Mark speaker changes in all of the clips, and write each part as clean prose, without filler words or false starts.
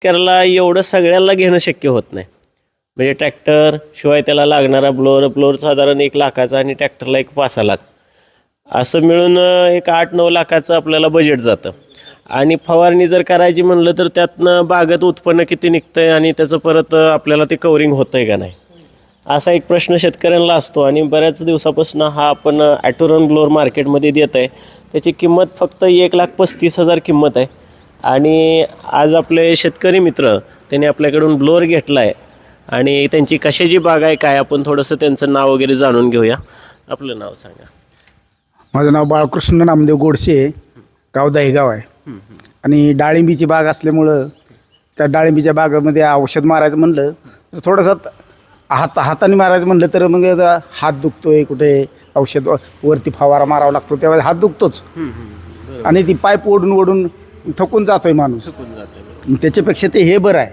Speaker 1: करायला एवढं सगळ्याला घेणं शक्य होत नाही. म्हणजे ट्रॅक्टर शिवाय त्याला लागणारा ब्लोअर साधारण 1 लाखाचा आणि ट्रॅक्टरला एक 5-6 लाख असं मिळून एक 8-9 लाखाचं आपल्याला बजेट जातं. आणि फवारणी जर करायची म्हणलं तर त्यातनं बागेत उत्पन्न किती निघतंय आणि त्याचं परत आपल्याला ते कव्हरिंग होतंय का नाही असा एक प्रश्न शेतकऱ्यांना असतो. आणि बऱ्याच दिवसापासून हा आपण ॲटोरन ब्लोअर मार्केटमध्ये देत आहे. त्याची किंमत फक्त 1,35,000 किंमत आहे. आणि आज आपले शेतकरी मित्र त्यांनी आपल्याकडून ब्लोअर घेतला आहे आणि त्यांची कशाची बाग आहे काय आपण थोडंसं त्यांचं नाव वगैरे जाणून घेऊया. आपलं नाव सांगा.
Speaker 2: माझं नाव बाळकृष्ण नामदेव गोडसे, गाव दहेगाव आहे. आणि डाळिंबीची बाग असल्यामुळं त्या डाळिंबीच्या बागेमध्ये औषध मारायचं म्हणलं तर थोडंसं हाताने मारायचं म्हणलं तर मग हात दुखतोय, कुठे औषध वरती फवारा मारावा लागतो तेव्हा हात दुखतोच. आणि ती पाईप ओढून थकून जातोय माणूस. त्याच्यापेक्षा ते हे बरं आहे.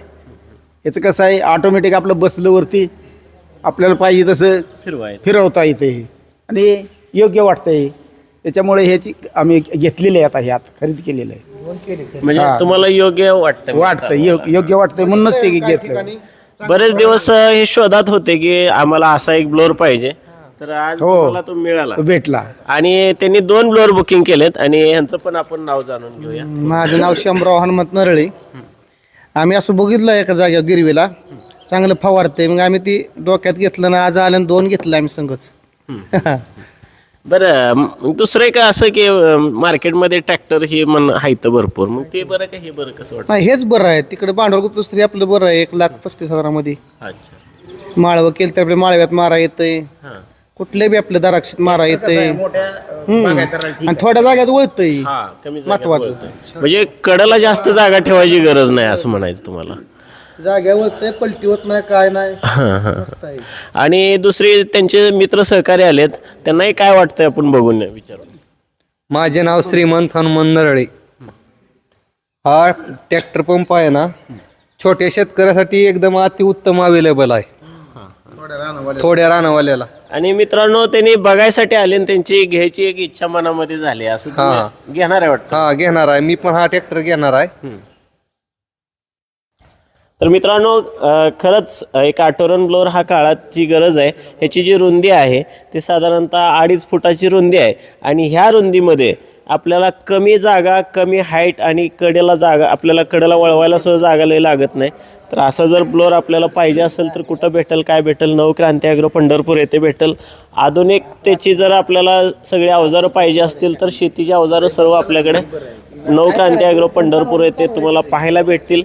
Speaker 2: याचं कसं आहे, ऑटोमॅटिक आपलं बसलं वरती आपल्याला पाहिजे तसं फिरवता येते आणि योग्य वाटतंय. त्याच्यामुळे ह्याची आम्ही घेतलेली आहे, आता ह्यात खरेदी केलेलं आहे.
Speaker 1: म्हणजे तुम्हाला योग्य वाटतं
Speaker 2: योग्य वाटतंय म्हणूनच ते घेतलं.
Speaker 1: बरेच दिवस हे शोधात होते की आम्हाला असा एक ब्लोअर पाहिजे, तर आज तुम्हाला तो मिळाला,
Speaker 2: भेटला.
Speaker 1: आणि त्यांनी 2 ब्लोअर बुकिंग केलेत आणि यांचं पण आपण नाव जाणून घेऊया.
Speaker 3: माझं नाव शंभराव हनुमंत नरळे. आम्ही असं बघितलं एका जागेवर गिरवीला चांगलं फवारते, मग आम्ही ती डोक्यात घेतलं ना, आज आलं 2 घेतलं आम्ही संघच.
Speaker 1: बरं, दुसरं काय असं की मार्केटमध्ये ट्रॅक्टर हे आहेत भरपूर, मग ते बरं का हे बरं कसं वाटतं?
Speaker 3: नाही, हेच बरं आहे. तिकडे भांडवल दुसरी आपलं बरं आहे. 1,35,000
Speaker 1: अच्छा.
Speaker 3: माळवं केलं तर आपल्या माळव्यात मारा येतंय, कुठले बी आपल्या द्राक्षात मारा येतंय आणि थोड्या जाग्यात वळतंय. महत्वाचं
Speaker 1: म्हणजे कडेला जास्त जागा ठेवायची गरज नाही असं म्हणायचं तुम्हाला.
Speaker 3: जाग्या वळतंय, पलटी होत नाही, काय नाही.
Speaker 1: आणि दुसरे त्यांचे मित्र सहकारी आलेत, त्यांनाही काय वाटतंय आपण बघून विचारू.
Speaker 4: माझे नाव श्रीमंत हनुमंत नरळे. हा ट्रॅक्टर पंप आहे ना, छोट्या शेतकऱ्यासाठी एकदम अतिउत्तम अवेलेबल आहे, थोड्या रानावाल्याला.
Speaker 1: आणि मित्रांनो, त्यांनी बघायसाठी आले आणि त्यांची घ्यायची एक इच्छा मनामध्ये झाली, असं तुम्ही घेणार आहे वाटतं?
Speaker 4: हा, घेणार आहे मी पण. हा ट्रॅक्टर घेणार आहे.
Speaker 1: तर मित्रांनो, खरंच एक ॲटोरन ब्लोअर हा काळाची गरज आहे. ह्याची जी रुंदी आहे ती साधारणतः 2.5 फुटाची रुंदी आहे. आणि ह्या रुंदीमध्ये आपल्याला कमी जागा, कमी हाईट आणि कडेला जागा, आपल्याला कडेला वळवायला सुद्धा जागा लई लागत नाही. तर असा जर ब्लोअर आपल्याला पाहिजे असेल तर कुठं भेटेल, काय भेटेल? नवक्रांती ॲग्रो पंढरपूर येथे भेटेल. आधुनिकतेची जर आपल्याला सगळे अवजारं पाहिजे असतील तर शेतीची अवजारं सर्व आपल्याकडे नवक्रांती ॲग्रो पंढरपूर येथे तुम्हाला पाहायला भेटतील.